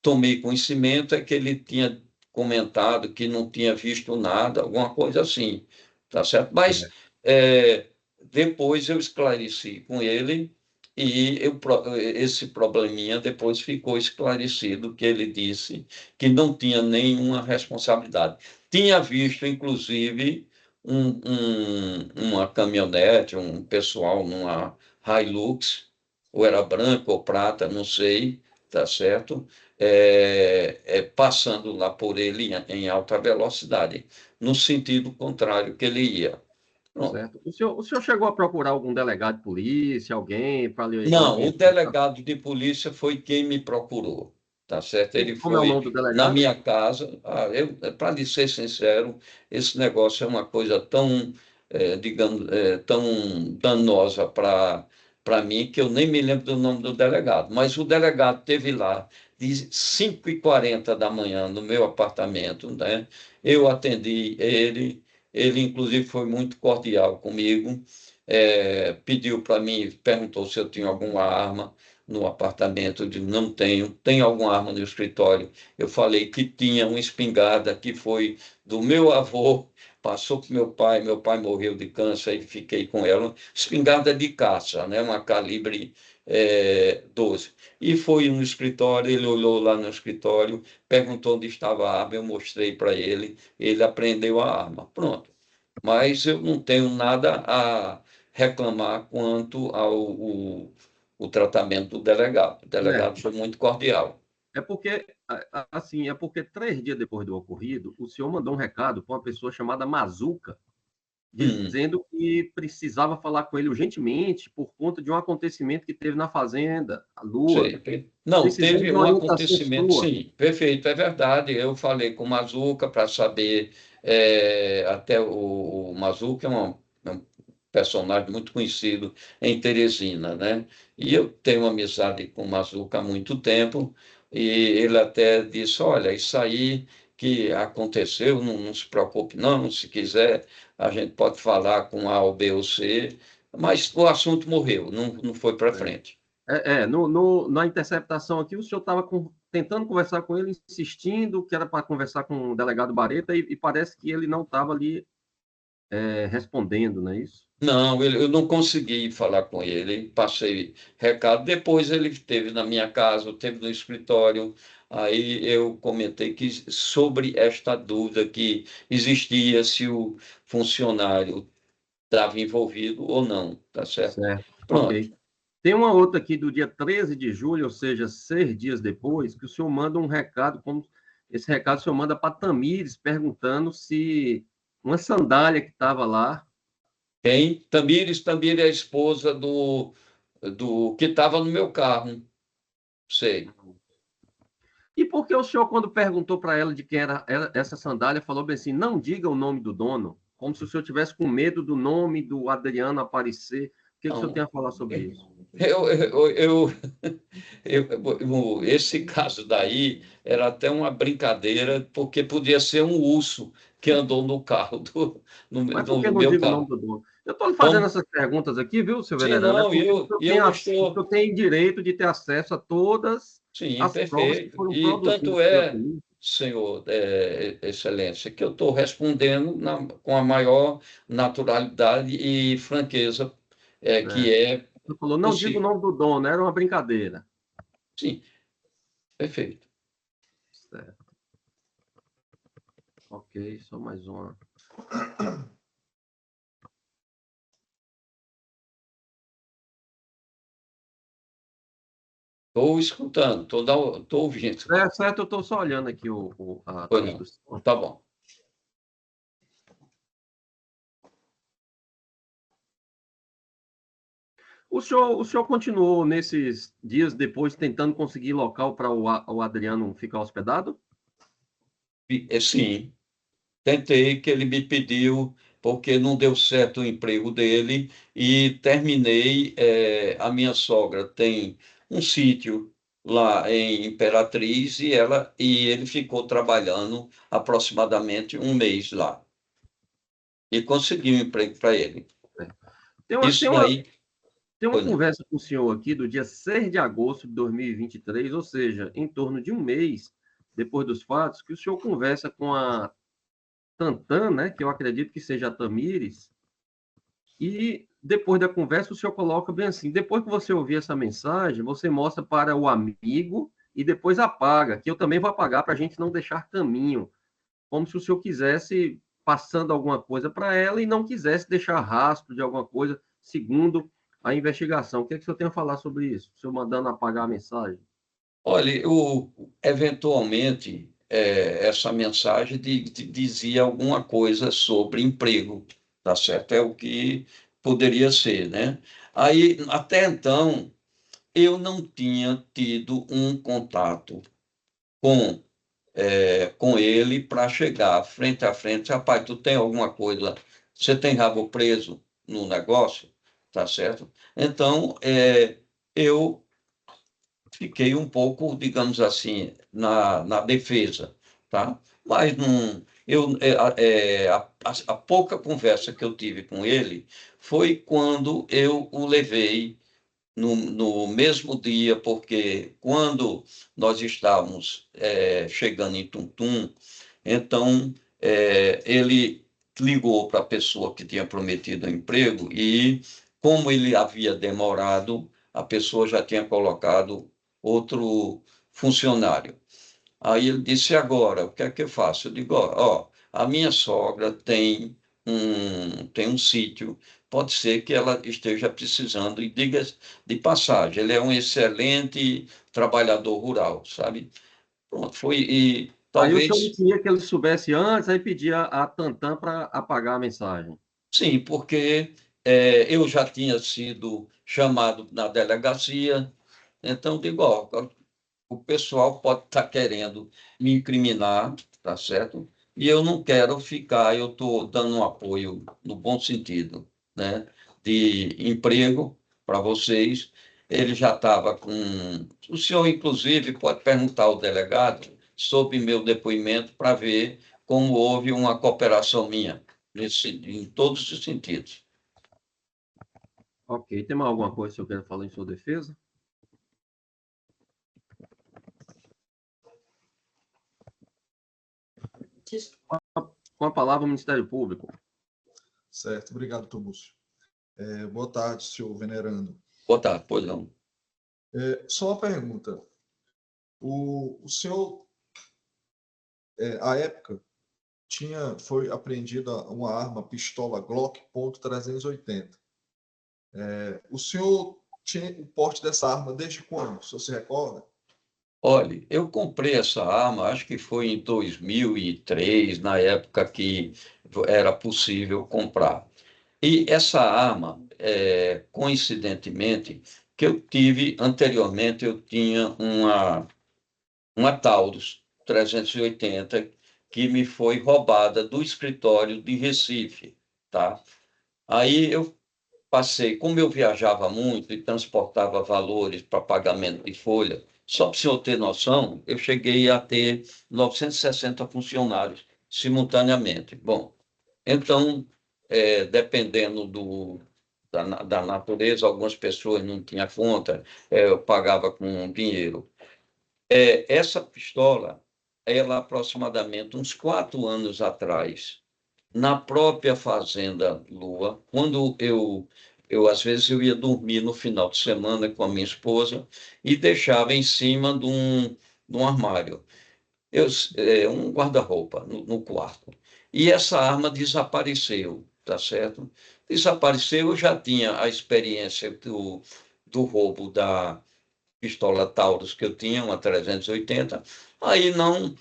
tomei conhecimento é que ele tinha comentado que não tinha visto nada, alguma coisa assim, tá certo? Mas depois eu esclareci com ele e esse probleminha depois ficou esclarecido, que ele disse que não tinha nenhuma responsabilidade. Tinha visto, inclusive, uma caminhonete, um pessoal numa Hilux, ou era branco ou prata, não sei, tá certo? Passando lá por ele em alta velocidade, no sentido contrário que ele ia. Pronto. Certo? O senhor chegou a procurar algum delegado de polícia, alguém para lhe Não, o orientar? delegado de polícia foi quem me procurou, tá certo? Ele Como é o foi nome do na delegado? minha casa. Para lhe ser sincero, esse negócio é uma coisa tão, digamos, tão danosa para mim que eu nem me lembro do nome do delegado. Mas o delegado esteve lá de 5h40 da manhã no meu apartamento, né? Eu atendi ele inclusive foi muito cordial comigo. Pediu para mim, perguntou se eu tinha alguma arma no apartamento. Eu disse, não tenho. Tem alguma arma no escritório? Eu falei que tinha uma espingarda que foi do meu avô, passou para meu pai morreu de câncer e fiquei com ela. Espingarda de caça, né? Uma calibre 12. E foi no escritório, ele olhou lá no escritório, perguntou onde estava a arma, eu mostrei para ele apreendeu a arma. Pronto. Mas eu não tenho nada a reclamar quanto o tratamento do delegado. O delegado foi muito cordial. É porque, assim, é porque 3 dias depois do ocorrido, o senhor mandou um recado para uma pessoa chamada Mazuca, Hum, dizendo que precisava falar com ele urgentemente por conta de um acontecimento que teve na fazenda, a Lua, sei. Não, precisando teve de uma um orientação acontecimento, sua. sim, perfeito, é verdade. Eu falei com o Mazuca para saber, até o Mazuca é um personagem muito conhecido em Teresina, né? E eu tenho amizade com o Mazuca há muito tempo, e ele até disse, olha, isso aí que aconteceu, não se preocupe não, se quiser, a gente pode falar com A ou B ou C, mas o assunto morreu, não foi para frente. Na interceptação aqui, o senhor estava tentando conversar com ele, insistindo que era para conversar com o delegado Bareta, e parece que ele não estava ali respondendo, não é isso? Não, eu não consegui falar com ele, passei recado. Depois ele esteve na minha casa, esteve no escritório. Aí eu comentei que sobre esta dúvida que existia se o funcionário estava envolvido ou não, tá certo? Certo, Pronto. ok. Tem uma outra aqui do dia 13 de julho, ou seja, 6 dias depois, que o senhor manda um recado, como esse recado o senhor manda para Tamires, perguntando se uma sandália que estava lá. Quem? Tamires é a esposa do que estava no meu carro. Sei. E por que o senhor, quando perguntou para ela de quem era essa sandália, falou bem assim, não diga o nome do dono, como se o senhor tivesse com medo do nome do Adriano aparecer? O que o senhor Não. tem a falar sobre isso? Esse caso daí era até uma brincadeira, porque podia ser um urso que andou no carro Mas por que no não meu diga o nome carro. do dono? Eu estou lhe fazendo Como? essas perguntas aqui, viu, seu Sim, venerando? É não, porque eu não o estou. senhor tem direito de ter acesso a todas Sim, as provas que perfeito. foram E produzidas tanto pela é, polícia. senhor, excelência, que eu estou respondendo com a maior naturalidade e franqueza Né? que é Você falou, não diga o possível. nome do dono, era uma brincadeira. Sim, perfeito. Certo. Ok, só mais uma. Estou escutando, estou ouvindo. É certo, eu estou só olhando aqui a Pois não. tradução. Tá bom. O senhor continuou nesses dias depois tentando conseguir local para o Adriano ficar hospedado? Sim, tentei, que ele me pediu, porque não deu certo o emprego dele, e terminei. A minha sogra tem um sítio lá em Imperatriz, e ele ficou trabalhando aproximadamente um mês lá. E consegui um emprego para ele. Tem uma, Isso tem uma, daí, tem uma pois não. conversa com o senhor aqui do dia 6 de agosto de 2023, ou seja, em torno de um mês depois dos fatos, que o senhor conversa com a Tantan, né, que eu acredito que seja a Tamires, e depois da conversa o senhor coloca bem assim, depois que você ouvir essa mensagem, você mostra para o amigo e depois apaga, que eu também vou apagar para a gente não deixar caminho, como se o senhor quisesse passando alguma coisa para ela e não quisesse deixar rastro de alguma coisa, segundo a investigação. O que é que o senhor tem a falar sobre isso? O senhor mandando apagar a mensagem? Olha, eventualmente, essa mensagem dizia alguma coisa sobre emprego, tá certo? É o que poderia ser, né? Aí, até então, eu não tinha tido um contato com ele para chegar frente a frente. Rapaz, tu tem alguma coisa, você tem rabo preso no negócio, tá certo? Então, eu fiquei um pouco, digamos assim, na defesa, tá? Mas não, a pouca conversa que eu tive com ele foi quando eu o levei no mesmo dia, porque quando nós estávamos chegando em Tuntum, então ele ligou para a pessoa que tinha prometido o emprego, e como ele havia demorado, a pessoa já tinha colocado outro funcionário. Aí ele disse: agora, o que é que eu faço? Eu digo: ó, a minha sogra tem um sítio, pode ser que ela esteja precisando, e diga de passagem, ele é um excelente trabalhador rural, sabe? Pronto, foi, e Aí o senhor não talvez, queria que ele soubesse antes, aí pedia a Tantan para apagar a mensagem. sim, porque eu já tinha sido chamado na delegacia, então digo: ó, o pessoal pode estar querendo me incriminar, tá certo? E eu não quero ficar, eu estou dando um apoio no bom sentido, né? De emprego para vocês. Ele já estava com. O senhor, inclusive, pode perguntar ao delegado sobre meu depoimento para ver como houve uma cooperação minha, em todos os sentidos. Ok, tem mais alguma coisa que o senhor quer falar em sua defesa? Com a palavra, o Ministério Público. Certo, obrigado, Tubúcio. Boa tarde, senhor venerando. Boa tarde, pois não. Só uma pergunta. O senhor, à época, foi apreendida uma arma, pistola Glock .380. O senhor tinha o porte dessa arma desde quando? O senhor se recorda? Olha, eu comprei essa arma, acho que foi em 2003, na época que era possível comprar. E essa arma, coincidentemente, que eu tive anteriormente, eu tinha uma Taurus 380 que me foi roubada do escritório de Recife, tá? Aí eu passei, como eu viajava muito e transportava valores para pagamento de folha, só para o senhor ter noção, eu cheguei a ter 960 funcionários simultaneamente. Bom, então, dependendo da natureza, algumas pessoas não tinham conta, eu pagava com dinheiro. Essa pistola, ela aproximadamente uns 4 anos atrás, na própria Fazenda Lua, quando às vezes eu ia dormir no final de semana com a minha esposa e deixava em cima de um armário, um guarda-roupa no quarto. E essa arma desapareceu, tá certo? Desapareceu, eu já tinha a experiência do roubo da pistola Taurus que eu tinha, uma 380. Aí não,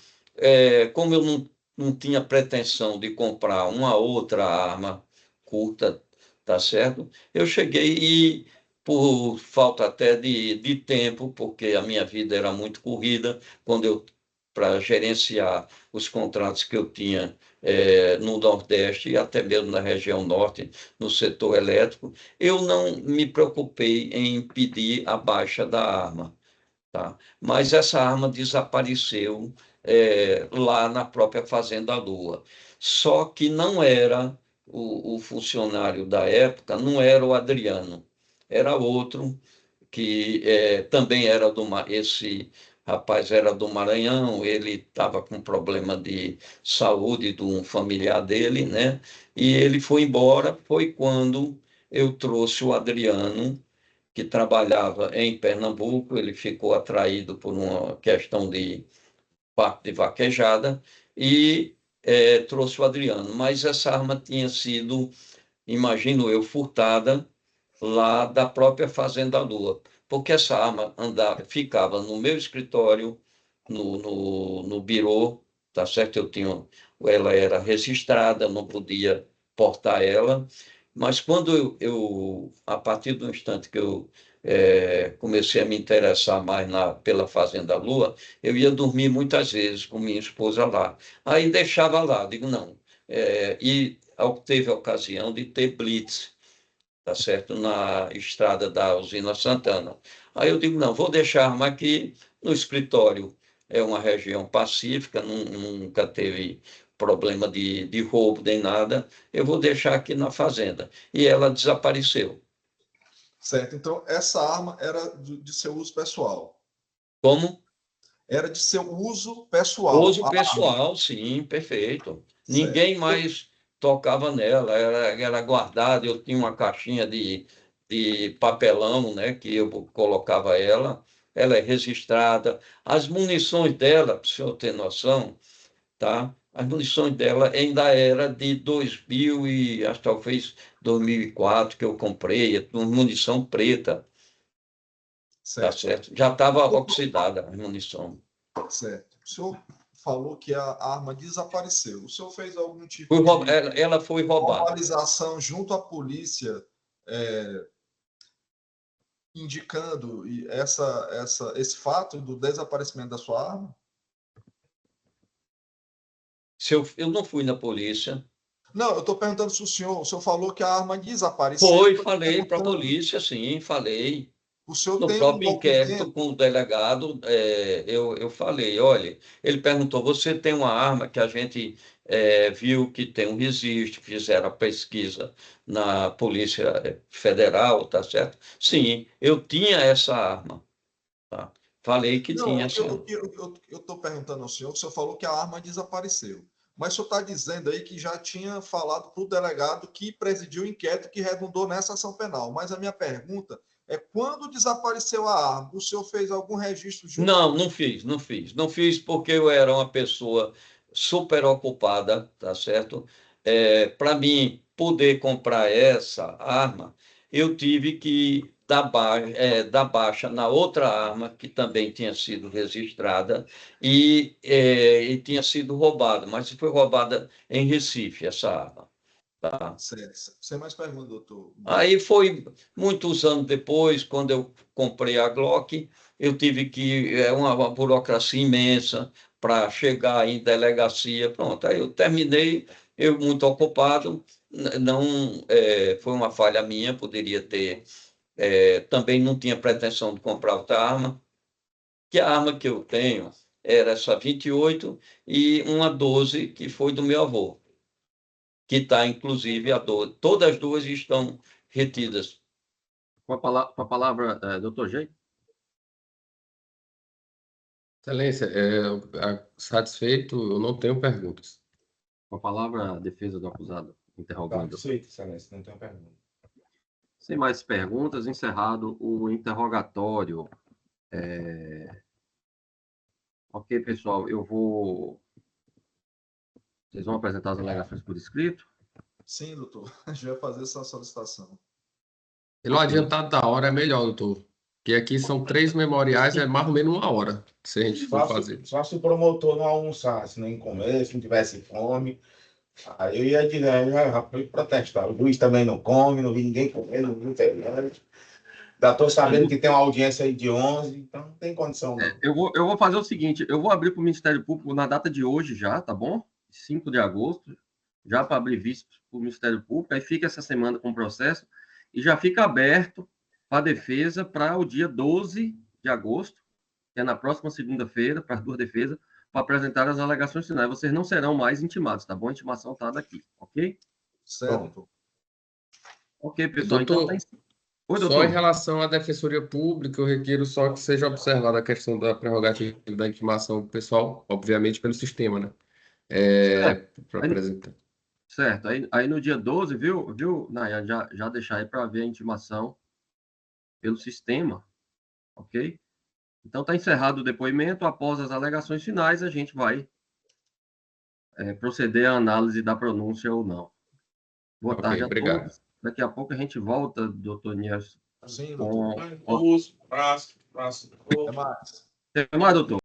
como eu não tinha pretensão de comprar uma outra arma curta, tá certo? Eu cheguei e, por falta até de tempo, porque a minha vida era muito corrida, quando eu para gerenciar os contratos que eu tinha no Nordeste e até mesmo na região Norte, no setor elétrico, eu não me preocupei em pedir a baixa da arma, tá? Mas essa arma desapareceu lá na própria Fazenda Lua. Só que não era o funcionário da época, não era o Adriano, era outro que também era esse rapaz era do Maranhão, ele estava com problema de saúde de um familiar dele, né? E ele foi embora, foi quando eu trouxe o Adriano, que trabalhava em Pernambuco, ele ficou atraído por uma questão de parte de vaquejada e trouxe o Adriano. Mas essa arma tinha sido, imagino eu, furtada lá da própria Fazenda Lua, porque essa arma ficava no meu escritório, no birô, tá certo? Ela era registrada, não podia portar ela, mas quando a partir do instante que eu comecei a me interessar mais pela Fazenda Lua, eu ia dormir muitas vezes com minha esposa lá. Aí deixava lá, digo, não. E teve a ocasião de ter blitz, tá certo? Na estrada da Usina Santana. Aí eu digo, não, vou deixar a arma aqui no escritório. É uma região pacífica, nunca teve problema de roubo nem nada. Eu vou deixar aqui na fazenda. E ela desapareceu. Certo. Então, essa arma era de seu uso pessoal. Como? Era de seu uso pessoal. Uso pessoal, sim, perfeito. Certo. Ninguém mais tocava nela, era guardada. Eu tinha uma caixinha de papelão, né, que eu colocava ela é registrada. As munições dela, para o senhor ter noção, tá? As munições dela ainda era de 2000 e acho que talvez 2004 que eu comprei, munição preta, tá Certo. certo? Já estava oxidada a munição. Certo. O senhor falou que a arma desapareceu. O senhor fez algum tipo Ela foi roubada. formalização junto à polícia, indicando esse fato do desaparecimento da sua arma? Eu não fui na polícia. Não, eu estou perguntando se o senhor falou que a arma desapareceu. Falei para a polícia, sim, falei. O senhor No tem um próprio inquérito documento? com o delegado, eu falei, olha, ele perguntou, você tem uma arma que a gente viu que tem um registro, fizeram a pesquisa na Polícia Federal, tá certo? Sim, eu tinha essa arma, tá? Falei que Não, tinha essa arma. eu estou perguntando ao senhor, o senhor falou que a arma desapareceu. Mas o senhor está dizendo aí que já tinha falado para o delegado que presidiu o inquérito que redundou nessa ação penal. Mas a minha pergunta é, quando desapareceu a arma, o senhor fez algum registro junto? Não fiz. Não fiz porque eu era uma pessoa super ocupada, tá certo? Para mim poder comprar essa arma, eu tive que dar baixa na outra arma, que também tinha sido registrada, e tinha sido roubada, mas foi roubada em Recife, essa arma. Tá? Certo. Sem mais perguntas, doutor. Aí foi muitos anos depois, quando eu comprei a Glock, eu tive que, uma burocracia imensa para chegar em delegacia. Pronto, aí eu terminei, eu muito ocupado, não, foi uma falha minha, poderia ter, também não tinha pretensão de comprar outra arma, que a arma que eu tenho era essa 28 e uma 12, que foi do meu avô, que está, inclusive, todas as duas estão retidas. Com a palavra, doutor G. Excelência, satisfeito, eu não tenho perguntas. Com a palavra, a defesa do acusado, interrogando. Satisfeito, excelência, não tenho pergunta. Sem mais perguntas, encerrado o interrogatório. Ok, pessoal, Vocês vão apresentar as alegações por escrito? Sim, doutor. A gente vai fazer essa solicitação. Pelo adiantado da hora é melhor, doutor. Porque aqui são 3 memoriais, é mais ou menos 1 hora, se a gente for fazer. Só se o promotor não almoçasse, nem comer, se não tivesse fome. Aí eu ia dizer, já fui protestar. O juiz também não come, não vi ninguém comendo, não vi internet. Já estou sabendo que tem uma audiência aí de 11, então não tem condição, não. Eu vou fazer o seguinte, eu vou abrir para o Ministério Público na data de hoje já, tá bom? 5 de agosto, já para abrir visto para o Ministério Público, aí fica essa semana com o processo e já fica aberto para a defesa para o dia 12 de agosto, que é na próxima segunda-feira, para as 2 defesas, para apresentar as alegações finais. Vocês não serão mais intimados, tá bom? A intimação está daqui, ok? Certo. Ok, pessoal, então Doutor, tá... Oi, só em doutor. relação à Defensoria Pública, eu requiro só que seja observada a questão da prerrogativa da intimação pessoal, obviamente pelo sistema, né? Para apresentar. Certo. Aí no dia 12, viu, Nayan, já deixar aí para ver a intimação pelo sistema, ok? Então está encerrado o depoimento. Após as alegações finais, a gente vai proceder à análise da pronúncia ou não. Boa Ok, tarde a obrigado. todos. Daqui a pouco a gente volta, doutor Nias. Sim, doutor. Abraço. Até mais. Até mais, doutor.